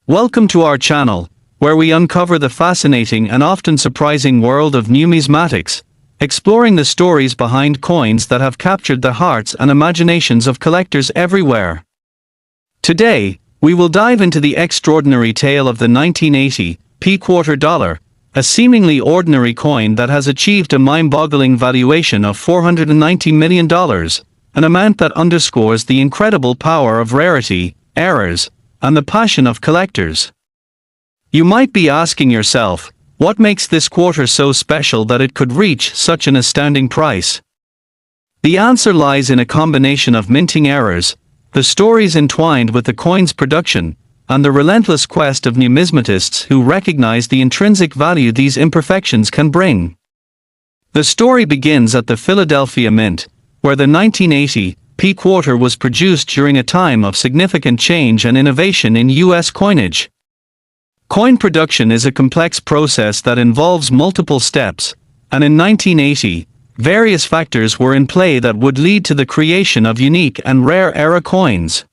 Welcome to our channel, where we uncover the fascinating and often surprising world of numismatics, exploring the stories behind coins that have captured the hearts and imaginations of collectors everywhere. Today, we will dive into the extraordinary tale of the 1980 quarter dollar, a seemingly ordinary coin that has achieved a mind-boggling valuation of $490 million, an amount that underscores the incredible power of rarity, errors, and the passion of collectors. You might be asking yourself, what makes this quarter so special that it could reach such an astounding price? The answer lies in a combination of minting errors, the stories entwined with the coin's production, and the relentless quest of numismatists who recognize the intrinsic value these imperfections can bring. The story begins at the Philadelphia Mint, where the 1980 quarter was produced during a time of significant change and innovation in U.S. coinage. Coin production is a complex process that involves multiple steps, and in 1980, various factors were in play that would lead to the creation of unique and rare era coins.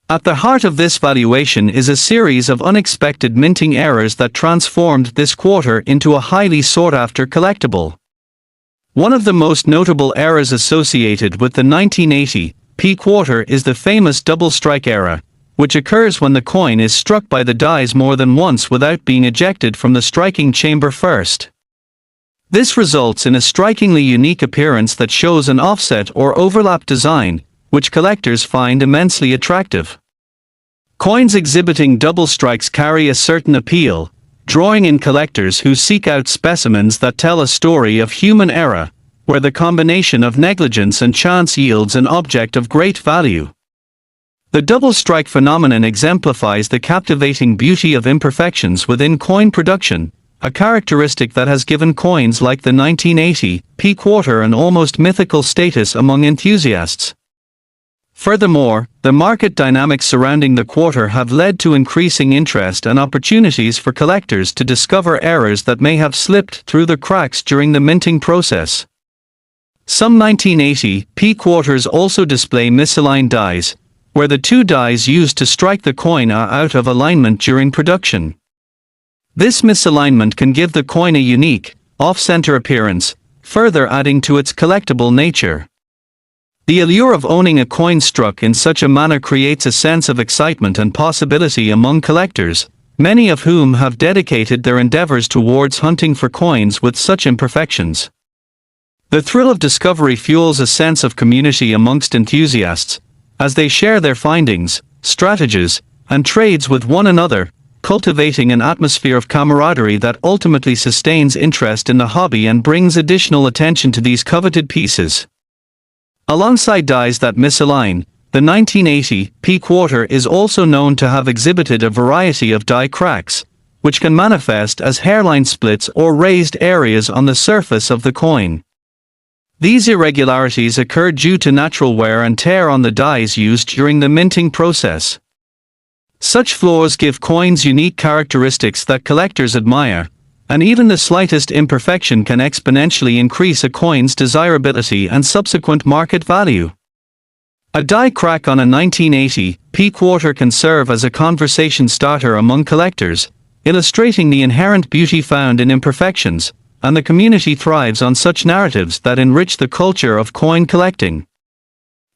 At the heart of this valuation is a series of unexpected minting errors that transformed this quarter into a highly sought-after collectible. One of the most notable errors associated with the 1980 quarter is the famous double strike error, which occurs when the coin is struck by the dies more than once without being ejected from the striking chamber first. This results in a strikingly unique appearance that shows an offset or overlap design, which collectors find immensely attractive. Coins exhibiting double strikes carry a certain appeal, drawing in collectors who seek out specimens that tell a story of human error, where the combination of negligence and chance yields an object of great value. The double strike phenomenon exemplifies the captivating beauty of imperfections within coin production, a characteristic that has given coins like the 1980 quarter an almost mythical status among enthusiasts. Furthermore, the market dynamics surrounding the quarter have led to increasing interest and opportunities for collectors to discover errors that may have slipped through the cracks during the minting process. Some 1980 quarters also display misaligned dies, where the two dies used to strike the coin are out of alignment during production. This misalignment can give the coin a unique, off-center appearance, further adding to its collectible nature. The allure of owning a coin struck in such a manner creates a sense of excitement and possibility among collectors, many of whom have dedicated their endeavors towards hunting for coins with such imperfections. The thrill of discovery fuels a sense of community amongst enthusiasts, as they share their findings, strategies, and trades with one another, cultivating an atmosphere of camaraderie that ultimately sustains interest in the hobby and brings additional attention to these coveted pieces. Alongside dies that misalign, the 1980 quarter is also known to have exhibited a variety of die cracks, which can manifest as hairline splits or raised areas on the surface of the coin. These irregularities occur due to natural wear and tear on the dies used during the minting process. Such flaws give coins unique characteristics that collectors admire, and even the slightest imperfection can exponentially increase a coin's desirability and subsequent market value. A die crack on a 1980 quarter can serve as a conversation starter among collectors, illustrating the inherent beauty found in imperfections, and the community thrives on such narratives that enrich the culture of coin collecting.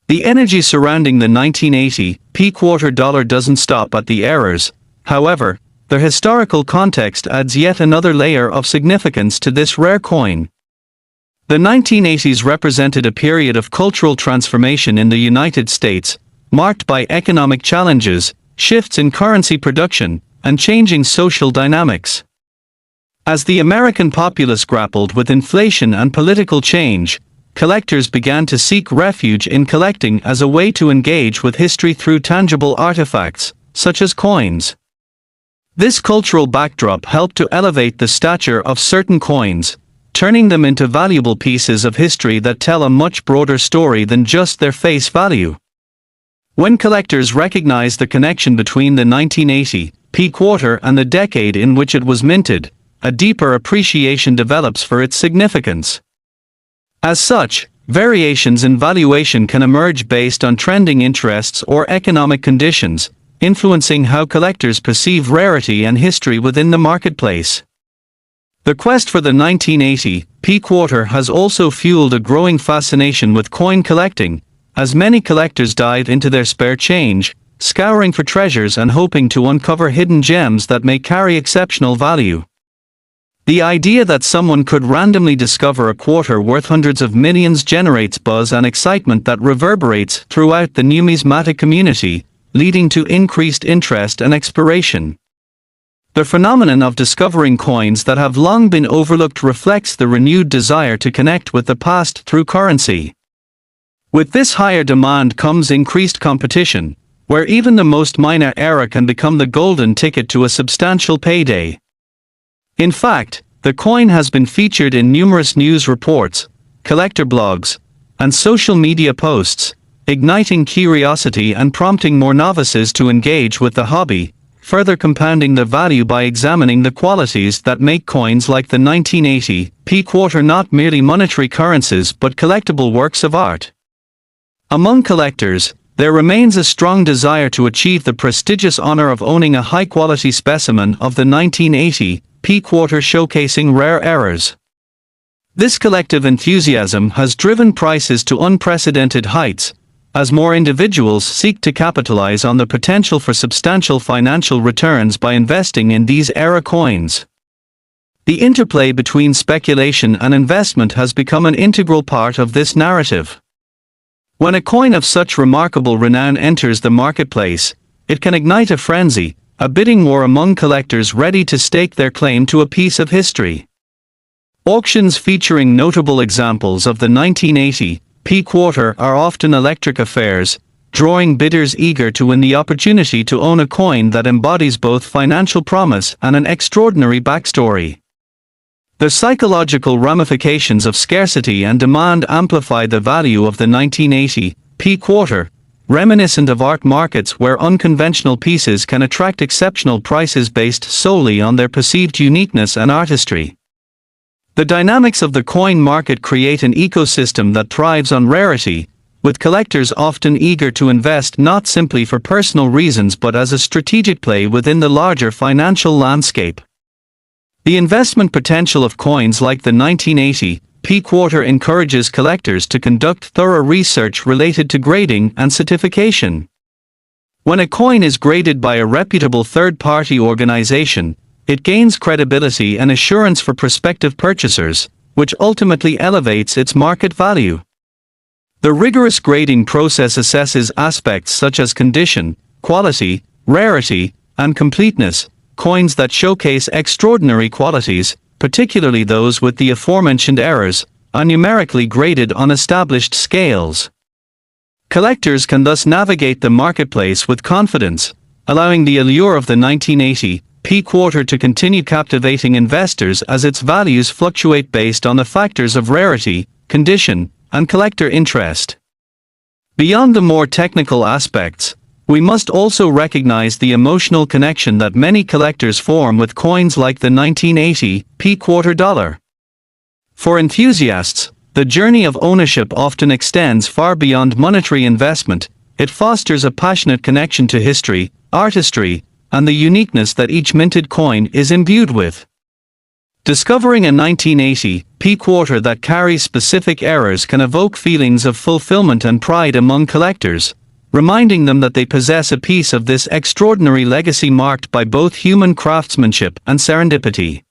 The energy surrounding the 1980 quarter dollar doesn't stop at the errors, however, their historical context adds yet another layer of significance to this rare coin. The 1980s represented a period of cultural transformation in the United States, marked by economic challenges, shifts in currency production, and changing social dynamics. As the American populace grappled with inflation and political change, collectors began to seek refuge in collecting as a way to engage with history through tangible artifacts, such as coins. This cultural backdrop helped to elevate the stature of certain coins, turning them into valuable pieces of history that tell a much broader story than just their face value. When collectors recognize the connection between the 1980 quarter and the decade in which it was minted, a deeper appreciation develops for its significance. As such, variations in valuation can emerge based on trending interests or economic conditions, influencing how collectors perceive rarity and history within the marketplace. The quest for the 1980 P-quarter has also fueled a growing fascination with coin collecting, as many collectors dive into their spare change, scouring for treasures and hoping to uncover hidden gems that may carry exceptional value. The idea that someone could randomly discover a quarter worth hundreds of millions generates buzz and excitement that reverberates throughout the numismatic community, leading to increased interest and exploration. The phenomenon of discovering coins that have long been overlooked reflects the renewed desire to connect with the past through currency. With this higher demand comes increased competition, where even the most minor error can become the golden ticket to a substantial payday. In fact, the coin has been featured in numerous news reports, collector blogs, and social media posts, igniting curiosity and prompting more novices to engage with the hobby, further compounding the value by examining the qualities that make coins like the 1980 P-quarter not merely monetary currencies but collectible works of art. Among collectors, there remains a strong desire to achieve the prestigious honor of owning a high-quality specimen of the 1980 P-quarter showcasing rare errors. This collective enthusiasm has driven prices to unprecedented heights, as more individuals seek to capitalize on the potential for substantial financial returns by investing in these era coins. The interplay between speculation and investment has become an integral part of this narrative. When a coin of such remarkable renown enters the marketplace, it can ignite a frenzy, a bidding war among collectors ready to stake their claim to a piece of history. Auctions featuring notable examples of the 1980 P-quarter are often electric affairs, drawing bidders eager to win the opportunity to own a coin that embodies both financial promise and an extraordinary backstory. The psychological ramifications of scarcity and demand amplify the value of the 1980 P-quarter, reminiscent of art markets where unconventional pieces can attract exceptional prices based solely on their perceived uniqueness and artistry. The dynamics of the coin market create an ecosystem that thrives on rarity, with collectors often eager to invest not simply for personal reasons but as a strategic play within the larger financial landscape. The investment potential of coins like the 1980 P-quarter encourages collectors to conduct thorough research related to grading and certification. When a coin is graded by a reputable third-party organization, it gains credibility and assurance for prospective purchasers, which ultimately elevates its market value. The rigorous grading process assesses aspects such as condition, quality, rarity, and completeness. Coins that showcase extraordinary qualities, particularly those with the aforementioned errors, are numerically graded on established scales. Collectors can thus navigate the marketplace with confidence, allowing the allure of the 1980 P-quarter to continue captivating investors as its values fluctuate based on the factors of rarity, condition, and collector interest. Beyond the more technical aspects, we must also recognize the emotional connection that many collectors form with coins like the 1980 P-quarter dollar. For enthusiasts, the journey of ownership often extends far beyond monetary investment. It fosters a passionate connection to history, artistry, and the uniqueness that each minted coin is imbued with. Discovering a 1980 P-quarter that carries specific errors can evoke feelings of fulfillment and pride among collectors, reminding them that they possess a piece of this extraordinary legacy marked by both human craftsmanship and serendipity.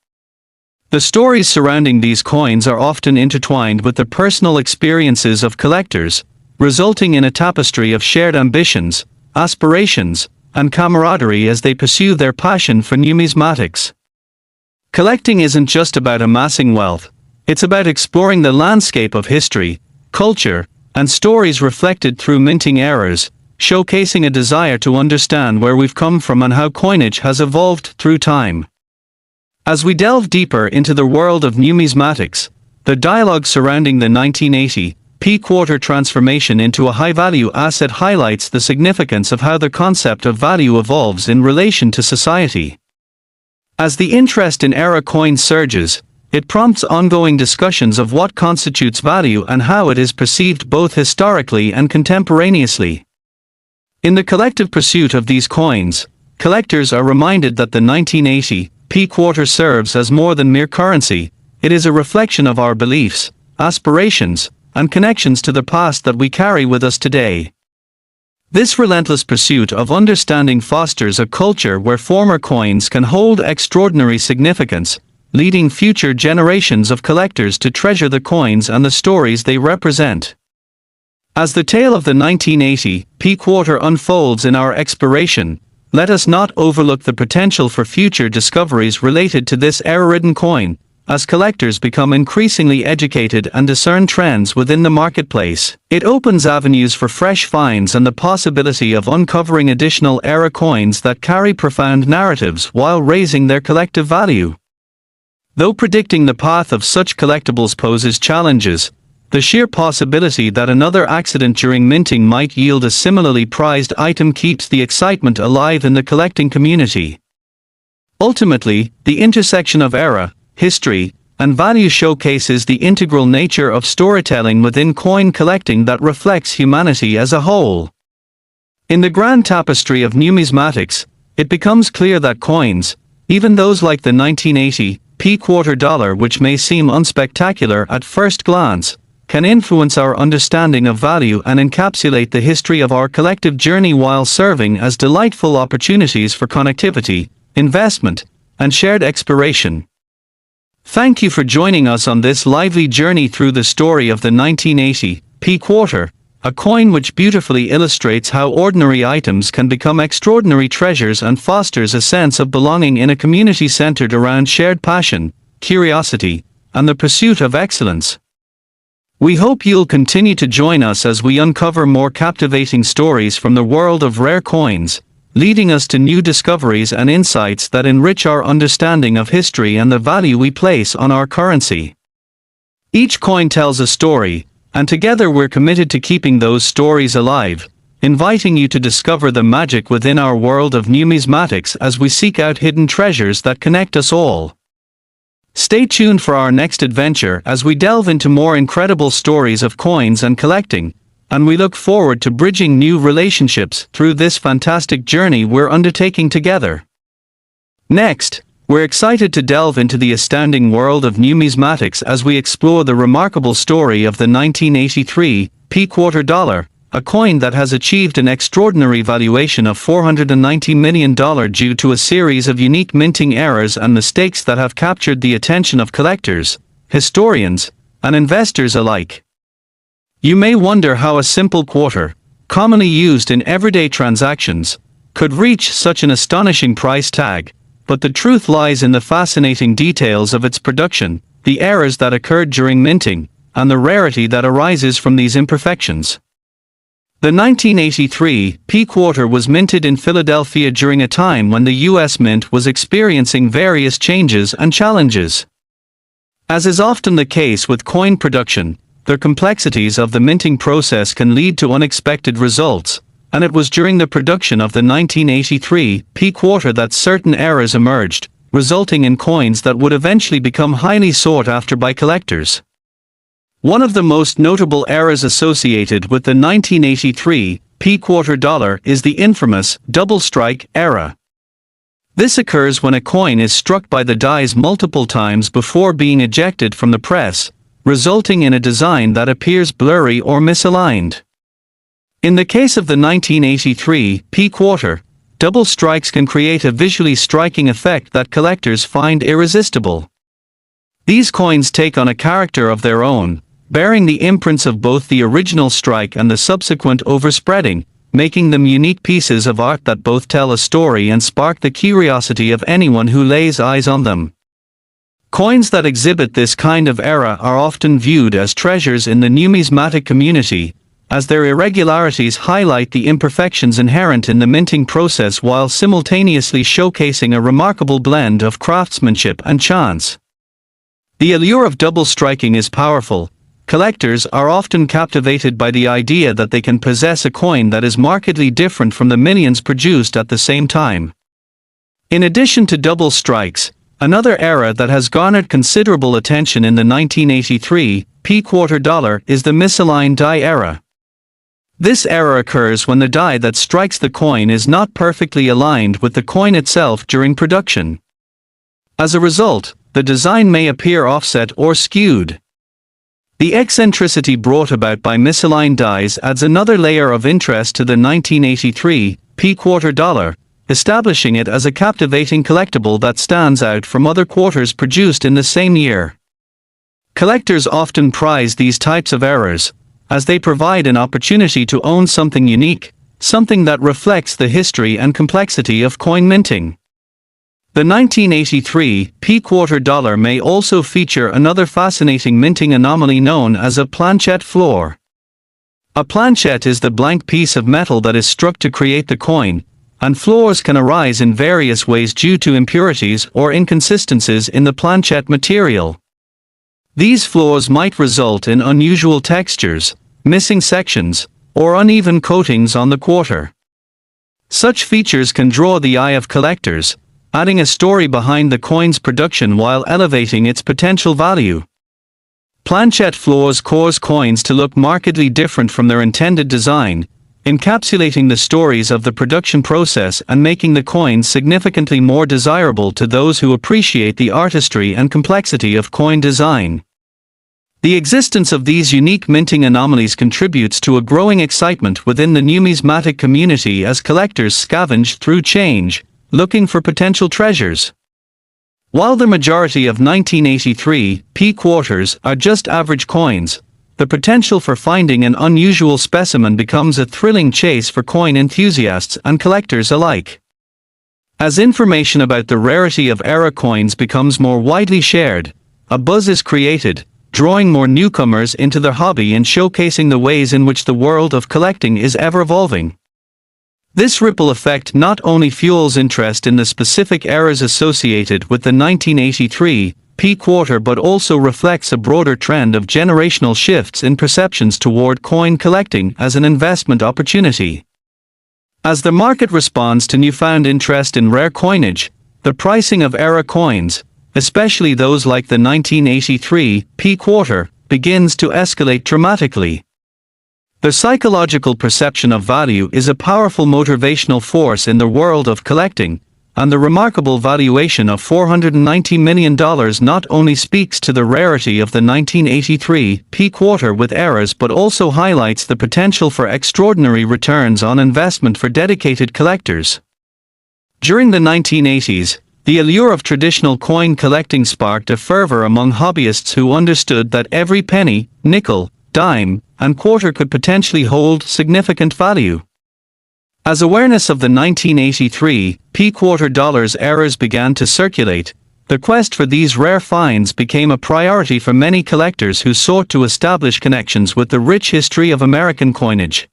The stories surrounding these coins are often intertwined with the personal experiences of collectors, resulting in a tapestry of shared ambitions, aspirations, and camaraderie as they pursue their passion for numismatics. Collecting isn't just about amassing wealth, it's about exploring the landscape of history, culture, and stories reflected through minting errors, showcasing a desire to understand where we've come from and how coinage has evolved through time. As we delve deeper into the world of numismatics, the dialogue surrounding the 1980 P-quarter transformation into a high-value asset highlights the significance of how the concept of value evolves in relation to society. As the interest in era coins surges, it prompts ongoing discussions of what constitutes value and how it is perceived both historically and contemporaneously. In the collective pursuit of these coins, collectors are reminded that the 1980 P quarter serves as more than mere currency. It is a reflection of our beliefs, aspirations, and connections to the past that we carry with us today. This relentless pursuit of understanding fosters a culture where former coins can hold extraordinary significance, leading future generations of collectors to treasure the coins and the stories they represent. As the tale of the 1980 P quarter unfolds in our exploration, let us not overlook the potential for future discoveries related to this era-ridden coin, as collectors become increasingly educated and discern trends within the marketplace. It opens avenues for fresh finds and the possibility of uncovering additional era coins that carry profound narratives while raising their collective value. Though predicting the path of such collectibles poses challenges, the sheer possibility that another accident during minting might yield a similarly prized item keeps the excitement alive in the collecting community. Ultimately, the intersection of era, history, and value showcases the integral nature of storytelling within coin collecting that reflects humanity as a whole. In the grand tapestry of numismatics, it becomes clear that coins, even those like the 1980 P quarter dollar, which may seem unspectacular at first glance, can influence our understanding of value and encapsulate the history of our collective journey while serving as delightful opportunities for connectivity, investment, and shared exploration. Thank you for joining us on this lively journey through the story of the 1980 P quarter, a coin which beautifully illustrates how ordinary items can become extraordinary treasures and fosters a sense of belonging in a community centered around shared passion, curiosity, and the pursuit of excellence. We hope you'll continue to join us as we uncover more captivating stories from the world of rare coins, leading us to new discoveries and insights that enrich our understanding of history and the value we place on our currency. Each coin tells a story, and together we're committed to keeping those stories alive, inviting you to discover the magic within our world of numismatics as we seek out hidden treasures that connect us all. Stay tuned for our next adventure as we delve into more incredible stories of coins and collecting, and we look forward to bridging new relationships through this fantastic journey we're undertaking together. Next, we're excited to delve into the astounding world of numismatics as we explore the remarkable story of the 1983 P quarter dollar, a coin that has achieved an extraordinary valuation of $490 million due to a series of unique minting errors and mistakes that have captured the attention of collectors, historians, and investors alike. You may wonder how a simple quarter, commonly used in everyday transactions, could reach such an astonishing price tag, but the truth lies in the fascinating details of its production, the errors that occurred during minting, and the rarity that arises from these imperfections. The 1983 P quarter was minted in Philadelphia during a time when the U.S. Mint was experiencing various changes and challenges. As is often the case with coin production, the complexities of the minting process can lead to unexpected results, and it was during the production of the 1983 P quarter that certain errors emerged, resulting in coins that would eventually become highly sought after by collectors. One of the most notable errors associated with the 1983 P quarter dollar is the infamous double strike error. This occurs when a coin is struck by the dies multiple times before being ejected from the press, resulting in a design that appears blurry or misaligned. In the case of the 1983 P quarter, double strikes can create a visually striking effect that collectors find irresistible. These coins take on a character of their own, bearing the imprints of both the original strike and the subsequent overspreading, making them unique pieces of art that both tell a story and spark the curiosity of anyone who lays eyes on them. Coins that exhibit this kind of error are often viewed as treasures in the numismatic community, as their irregularities highlight the imperfections inherent in the minting process while simultaneously showcasing a remarkable blend of craftsmanship and chance. The allure of double striking is powerful. Collectors are often captivated by the idea that they can possess a coin that is markedly different from the millions produced at the same time. In addition to double strikes, another error that has garnered considerable attention in the 1983 P quarter dollar is the misaligned die error. This error occurs when the die that strikes the coin is not perfectly aligned with the coin itself during production. As a result, the design may appear offset or skewed. The eccentricity brought about by misaligned dies adds another layer of interest to the 1983 P-quarter dollar, establishing it as a captivating collectible that stands out from other quarters produced in the same year. Collectors often prize these types of errors, as they provide an opportunity to own something unique, something that reflects the history and complexity of coin minting. The 1983 P-quarter dollar may also feature another fascinating minting anomaly known as a planchette floor. A planchette is the blank piece of metal that is struck to create the coin, and floors can arise in various ways due to impurities or inconsistencies in the planchette material. These floors might result in unusual textures, missing sections, or uneven coatings on the quarter. Such features can draw the eye of collectors, adding a story behind the coin's production while elevating its potential value. Planchette floors cause coins to look markedly different from their intended design, encapsulating the stories of the production process and making the coins significantly more desirable to those who appreciate the artistry and complexity of coin design. The existence of these unique minting anomalies contributes to a growing excitement within the numismatic community as collectors scavenge through change, looking for potential treasures. While the majority of 1983 P-quarters are just average coins, the potential for finding an unusual specimen becomes a thrilling chase for coin enthusiasts and collectors alike. As information about the rarity of era coins becomes more widely shared, a buzz is created, drawing more newcomers into the hobby and showcasing the ways in which the world of collecting is ever evolving. This ripple effect not only fuels interest in the specific eras associated with the 1983 P-quarter but also reflects a broader trend of generational shifts in perceptions toward coin collecting as an investment opportunity. As the market responds to newfound interest in rare coinage, the pricing of era coins, especially those like the 1983 P-quarter, begins to escalate dramatically. The psychological perception of value is a powerful motivational force in the world of collecting, and the remarkable valuation of $490 million not only speaks to the rarity of the 1983 P-quarter with eras but also highlights the potential for extraordinary returns on investment for dedicated collectors. During the 1980s, the allure of traditional coin collecting sparked a fervor among hobbyists who understood that every penny, nickel, dime, and quarter could potentially hold significant value. As awareness of the 1983 P-quarter dollar's errors began to circulate, the quest for these rare finds became a priority for many collectors who sought to establish connections with the rich history of American coinage.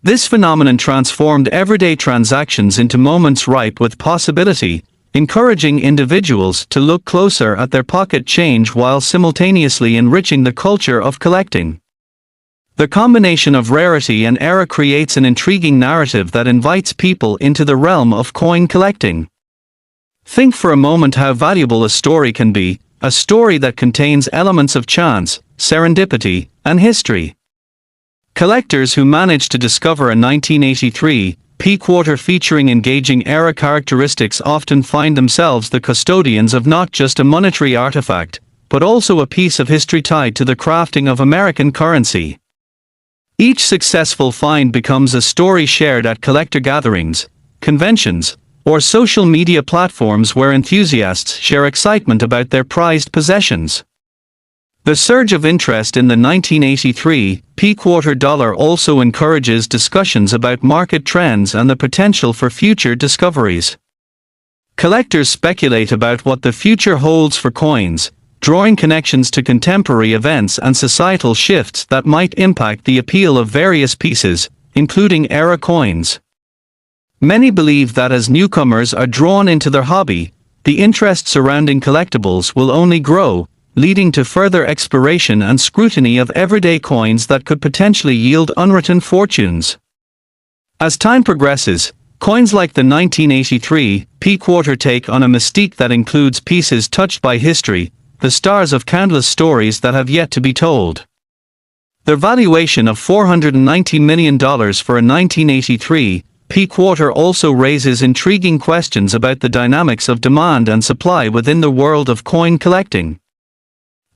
This phenomenon transformed everyday transactions into moments ripe with possibility, encouraging individuals to look closer at their pocket change while simultaneously enriching the culture of collecting. The combination of rarity and era creates an intriguing narrative that invites people into the realm of coin collecting. Think for a moment how valuable a story can be, a story that contains elements of chance, serendipity, and history. Collectors who manage to discover a 1983 P-quarter featuring engaging era characteristics often find themselves the custodians of not just a monetary artifact, but also a piece of history tied to the crafting of American currency. Each successful find becomes a story shared at collector gatherings, conventions, or social media platforms where enthusiasts share excitement about their prized possessions. The surge of interest in the 1983 P-quarter dollar also encourages discussions about market trends and the potential for future discoveries. Collectors speculate about what the future holds for coins, drawing connections to contemporary events and societal shifts that might impact the appeal of various pieces, including era coins. Many believe that as newcomers are drawn into their hobby, the interest surrounding collectibles will only grow, leading to further exploration and scrutiny of everyday coins that could potentially yield unwritten fortunes. As time progresses, coins like the 1983 P-quarter take on a mystique that includes pieces touched by history, the stars of countless stories that have yet to be told. Their valuation of $490 million for a 1983 P-quarter also raises intriguing questions about the dynamics of demand and supply within the world of coin collecting.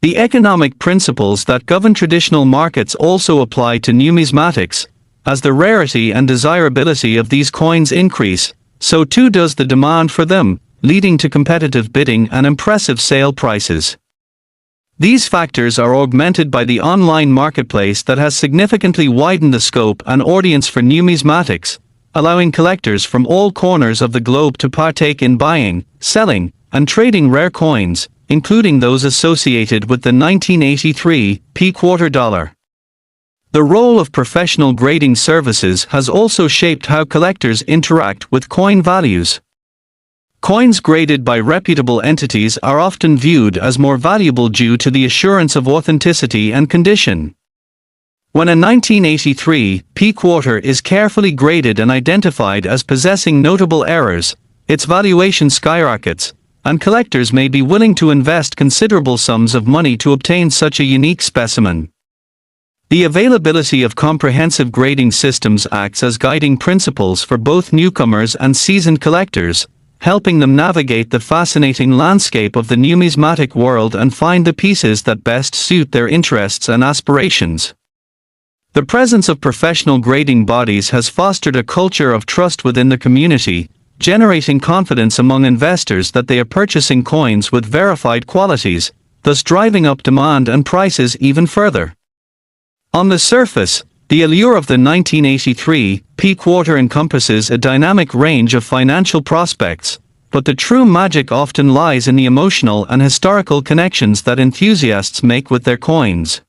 The economic principles that govern traditional markets also apply to numismatics. As the rarity and desirability of these coins increase, so too does the demand for them, leading to competitive bidding and impressive sale prices. These factors are augmented by the online marketplace that has significantly widened the scope and audience for numismatics, allowing collectors from all corners of the globe to partake in buying, selling, and trading rare coins, including those associated with the 1983 P-quarter dollar. The role of professional grading services has also shaped how collectors interact with coin values. Coins graded by reputable entities are often viewed as more valuable due to the assurance of authenticity and condition. When a 1983 P-quarter is carefully graded and identified as possessing notable errors, its valuation skyrockets, and collectors may be willing to invest considerable sums of money to obtain such a unique specimen. The availability of comprehensive grading systems acts as guiding principles for both newcomers and seasoned collectors, helping them navigate the fascinating landscape of the numismatic world and find the pieces that best suit their interests and aspirations. The presence of professional grading bodies has fostered a culture of trust within the community, generating confidence among investors that they are purchasing coins with verified qualities, thus driving up demand and prices even further. On the surface, the allure of the 1983 P-quarter encompasses a dynamic range of financial prospects, but the true magic often lies in the emotional and historical connections that enthusiasts make with their coins.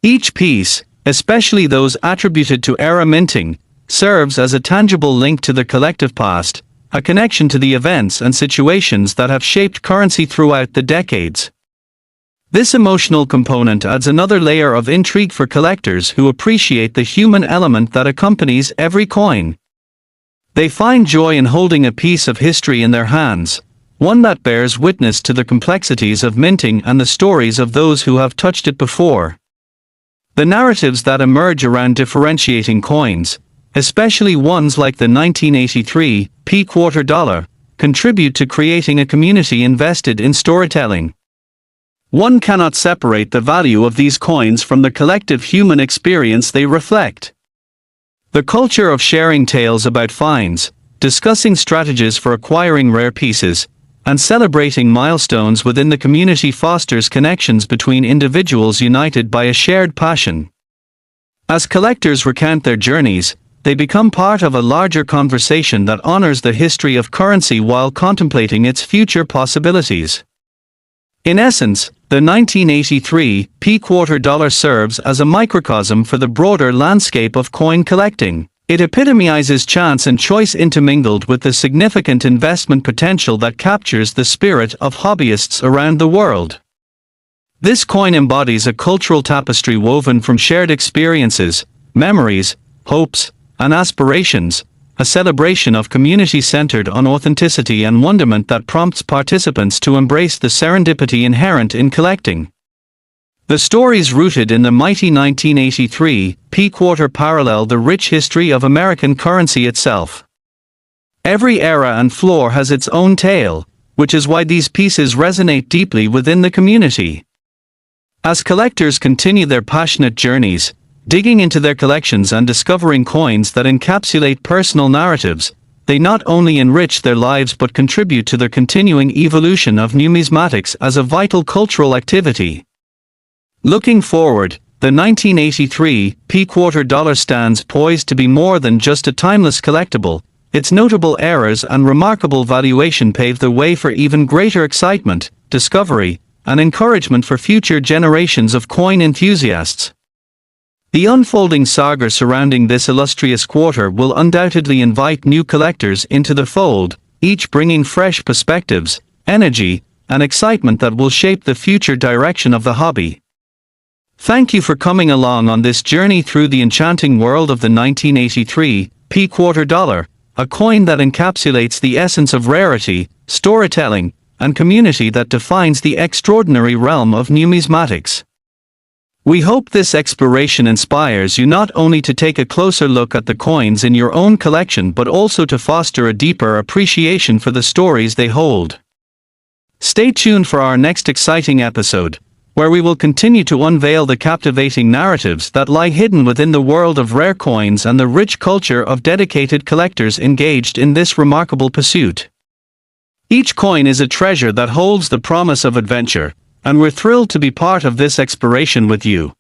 Each piece, especially those attributed to era minting, serves as a tangible link to the collective past, a connection to the events and situations that have shaped currency throughout the decades. This emotional component adds another layer of intrigue for collectors who appreciate the human element that accompanies every coin. They find joy in holding a piece of history in their hands, one that bears witness to the complexities of minting and the stories of those who have touched it before. The narratives that emerge around differentiating coins, especially ones like the 1983 P-quarter dollar, contribute to creating a community invested in storytelling. One cannot separate the value of these coins from the collective human experience they reflect. The culture of sharing tales about finds, discussing strategies for acquiring rare pieces, and celebrating milestones within the community fosters connections between individuals united by a shared passion. As collectors recount their journeys, they become part of a larger conversation that honors the history of currency while contemplating its future possibilities. In essence, the 1983 P-quarter dollar serves as a microcosm for the broader landscape of coin collecting. It epitomizes chance and choice intermingled with the significant investment potential that captures the spirit of hobbyists around the world. This coin embodies a cultural tapestry woven from shared experiences, memories, hopes, and aspirations, a celebration of community centered on authenticity and wonderment that prompts participants to embrace the serendipity inherent in collecting. The stories rooted in the mighty 1983 P-quarter parallel the rich history of American currency itself. Every era and floor has its own tale, which is why these pieces resonate deeply within the community. As collectors continue their passionate journeys, digging into their collections and discovering coins that encapsulate personal narratives, they not only enrich their lives but contribute to the continuing evolution of numismatics as a vital cultural activity. Looking forward, the 1983 P-quarter dollar stands poised to be more than just a timeless collectible. Its notable errors and remarkable valuation pave the way for even greater excitement, discovery, and encouragement for future generations of coin enthusiasts. The unfolding saga surrounding this illustrious quarter will undoubtedly invite new collectors into the fold, each bringing fresh perspectives, energy, and excitement that will shape the future direction of the hobby. Thank you for coming along on this journey through the enchanting world of the 1983 P-quarter dollar, a coin that encapsulates the essence of rarity, storytelling, and community that defines the extraordinary realm of numismatics. We hope this exploration inspires you not only to take a closer look at the coins in your own collection but also to foster a deeper appreciation for the stories they hold. Stay tuned for our next exciting episode, where we will continue to unveil the captivating narratives that lie hidden within the world of rare coins and the rich culture of dedicated collectors engaged in this remarkable pursuit. Each coin is a treasure that holds the promise of adventure, and we're thrilled to be part of this exploration with you.